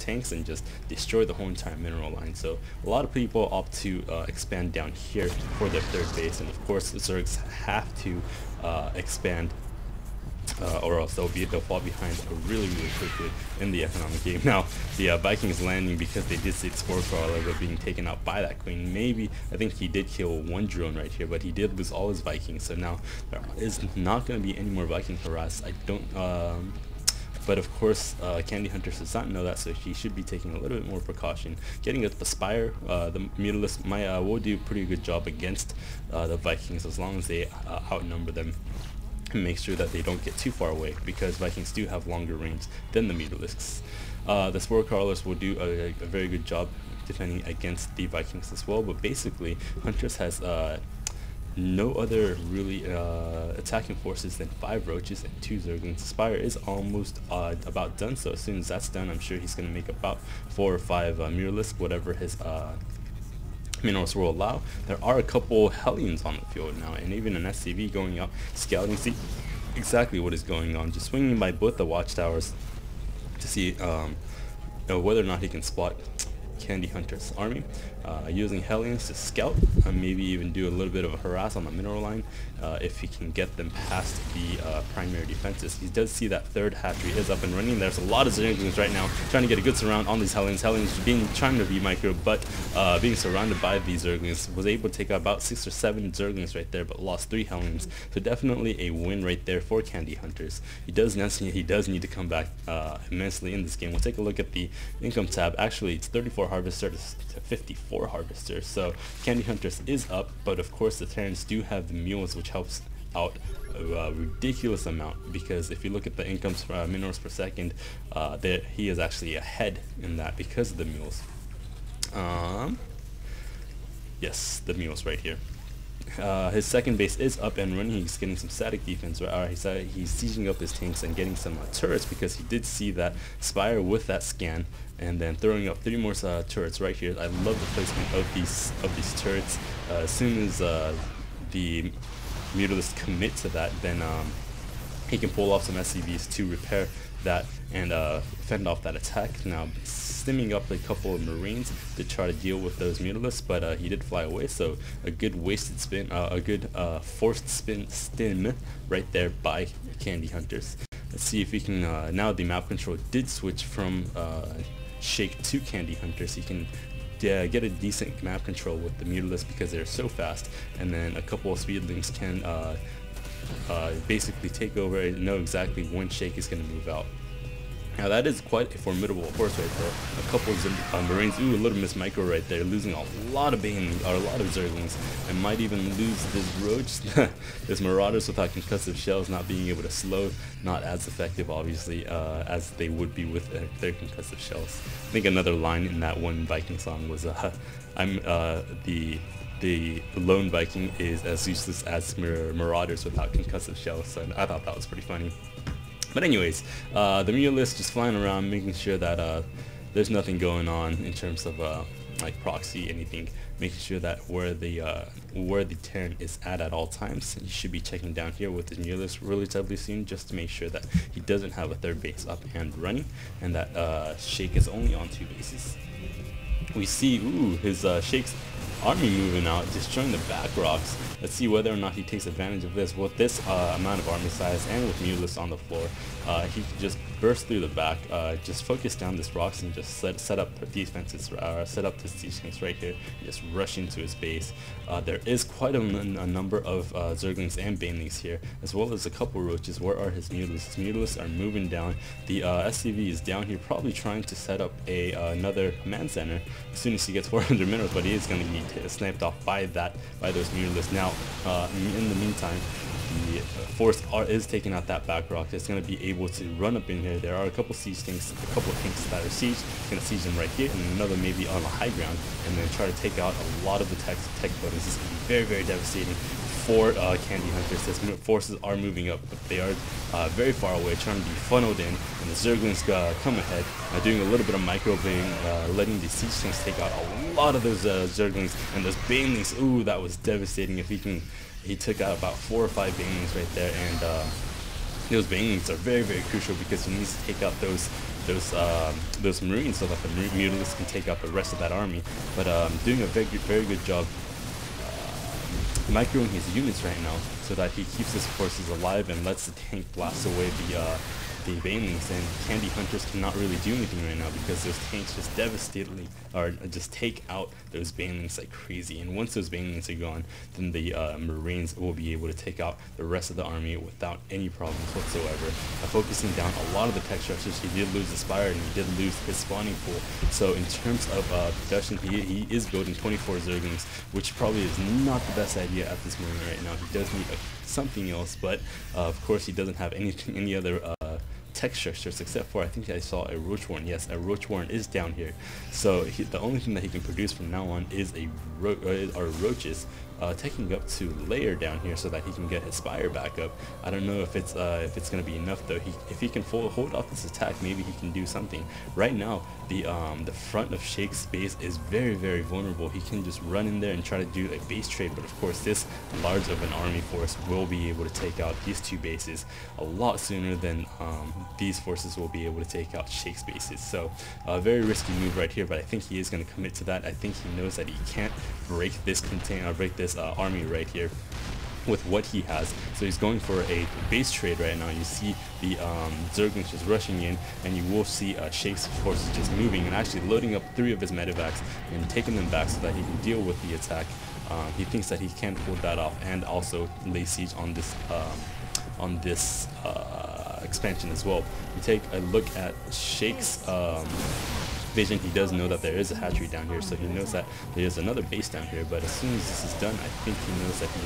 tanks and just destroy the whole entire mineral line. So a lot of people opt to expand down here for their third base, and of course the Zergs have to expand or else they'll fall behind really quickly in the economic game. Now the Vikings landing because they did see the spore crawler being taken out by that queen. Maybe I think he did kill one drone right here, but he did lose all his Vikings, so now there is not going to be any more Viking harass. I don't but of course, CandyHunterz does not know that, so he should be taking a little bit more precaution. Getting at the Spire, the Mutalisk will do a pretty good job against the Vikings as long as they outnumber them. Make sure that they don't get too far away, because Vikings do have longer range than the Mutalisks. The Spore Crawlers will do a very good job defending against the Vikings as well, but basically Huntress has no other really attacking forces than 5 roaches and 2 zerglings. Spire is almost about done, so as soon as that's done, I'm sure he's going to make about 4 or 5 Mutalisks, whatever his minerals will allow. There are a couple Hellions on the field now, and even an SCV going out scouting, see exactly what is going on, just swinging by both the watchtowers to see whether or not he can spot CandyHunterz army, using Hellions to scout, maybe even do a little bit of a harass on the mineral line if he can get them past the primary defenses. He does see that third hatchery is up and running. There's a lot of Zerglings right now trying to get a good surround on these Hellions. Hellions trying to be micro, but being surrounded by these Zerglings, was able to take out about 6 or 7 Zerglings right there, but lost 3 Hellions. So definitely a win right there for CandyHunterz. He does need to come back immensely in this game. We'll take a look at the income tab. Actually, it's 34 harvesters to 54 harvesters. So CandyHunterz is up, but of course the Terrans do have the mules, which helps out a ridiculous amount, because if you look at the incomes minerals per second, he is actually ahead in that because of the mules. Yes, the mules right here. His second base is up and running. He's getting some static defense. He's sieging up his tanks and getting some turrets, because he did see that Spire with that scan, and then throwing up 3 more turrets right here. I love the placement of these turrets. As soon as the Mutalists commit to that, then he can pull off some SCVs to repair that and fend off that attack. Now stimming up a couple of Marines to try to deal with those Mutalists, but he did fly away, so a good wasted spin, a good forced stim right there by CandyHunterz. Let's see if we can, now the map control did switch from Shake to CandyHunterz. He can get a decent map control with the Mutalists because they're so fast, and then a couple of Speedlings can basically take over and know exactly when Shake is going to move out. Now that is quite a formidable force right there. A couple of Marines, ooh, a little miss micro right there, losing a lot of Zerglings, and might even lose this Roach. This Marauders without concussive shells not being able to slow, not as effective obviously as they would be with their concussive shells. I think another line in that one Viking song was, the lone Viking is as useless as Marauders without concussive shells, so I thought that was pretty funny. But anyways, the Mutalists just flying around, making sure that there's nothing going on in terms of like proxy, anything, making sure that where the Terran is at all times. You should be checking down here with the Mutalists relatively soon, just to make sure that he doesn't have a third base up and running, and that Shake is only on 2 bases. We see, ooh, his Shake's army moving out, destroying the back rocks. Let's see whether or not he takes advantage of this. With this amount of army size and with Mutalists on the floor, he can just burst through the back, just focus down this rocks and just set up defenses, set up the siege tanks right here, just rush into his base. There is quite a number of Zerglings and Banelings here, as well as a couple Roaches. Where are his Mutalists? His Mutalists are moving down. The SCV is down here, probably trying to set up another command center as soon as he gets 400 minerals, but he is going to be sniped off by those Mutalists. Now, in the meantime, the force is taking out that back rock. It's going to be able to run up in here. There are a couple siege tanks, a couple of tanks that are sieged. Going to siege them right here, and another maybe on the high ground, and then try to take out a lot of the tech buildings. This is going to be very, very devastating for CandyHunterz. His forces are moving up, but they are very far away, trying to be funneled in, and the Zerglings come ahead, doing a little bit of microblading, letting the siege tanks take out a lot of those Zerglings, and those Banelings. Ooh, that was devastating. If he took out about 4 or 5 Banelings right there, and those Banelings are very, very crucial because he needs to take out those those Marines so that the Mutalisks can take out the rest of that army. But doing a very good job microing his units right now so that he keeps his forces alive and lets the tank blast away the banelings, and CandyHunterz cannot really do anything right now because those tanks just devastatedly or just take out those banelings like crazy. And once those banelings are gone, then the Marines will be able to take out the rest of the army without any problems whatsoever. Focusing down a lot of the tech structures, he did lose the Spire and he did lose his spawning pool. So in terms of production, he is building 24 Zerglings, which probably is not the best idea at this moment right now. He does need something else, but of course he doesn't have any other tech structures except for, I think I saw a Roach Warren. Yes, a Roach Warren is down here. So the only thing that he can produce from now on is roaches, taking up to layer down here so that he can get his Spire back up. I don't know if it's going to be enough though. If he can hold off this attack, maybe he can do something. Right now, the front of Shake's base is very vulnerable. He can just run in there and try to do a base trade, but of course this large of an army force will be able to take out these two bases a lot sooner than these forces will be able to take out Shake's bases. So a very risky move right here, but I think he is going to commit to that. I think he knows that he can't break this army right here with what he has, so he's going for a base trade right now. You see the Zerglings just rushing in, and you will see Shake's forces just moving and actually loading up 3 of his medevacs and taking them back so that he can deal with the attack. He thinks that he can hold that off and also lay siege on this expansion as well. You take a look at Shake's vision. He does know that there is a hatchery down here, so he knows that there is another base down here, but as soon as this is done, I think he knows that he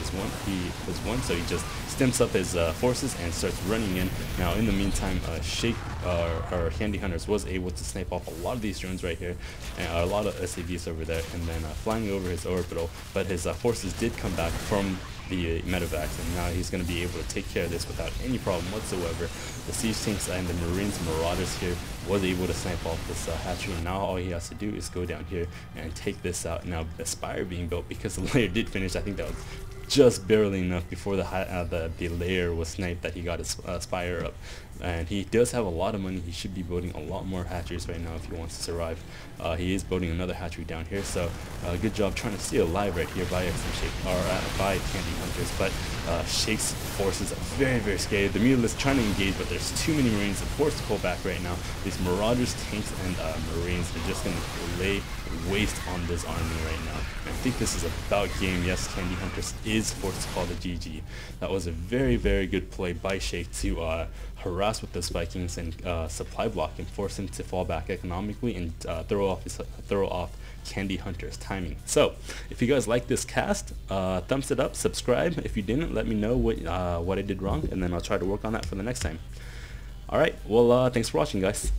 was won, so he just stamps up his forces and starts running in. Now in the meantime, Shake or CandyHunterz was able to snipe off a lot of these drones right here, and a lot of SAVs over there, and then flying over his orbital, but his forces did come back from the medevacs, and now he's going to be able to take care of this without any problem whatsoever. The siege tanks and the Marines Marauders here was able to snipe off this hatchery, and now all he has to do is go down here and take this out. Now the Spire being built, because the layer did finish, I think that was just barely enough before the layer was sniped that he got his Spire up. And he does have a lot of money. He should be building a lot more hatcheries right now if he wants to survive. He is building another hatchery down here, so good job trying to stay alive right here by by CandyHunterz. But Shake's forces are very scary. The Mutalisks trying to engage, but there's too many Marines. They're forced to pull back right now. These Marauders, tanks, and Marines are just going to lay waste on this army right now. And I think this is about game. Yes, CandyHunterz is forced to call the GG. That was a very good play by Shake to harass with those Vikings and supply block and force him to fall back economically and throw off CandyHunterz timing. So if you guys like this cast, thumbs it up, subscribe. If you didn't, let me know what I did wrong, and then I'll try to work on that for the next time. Alright, well thanks for watching, guys.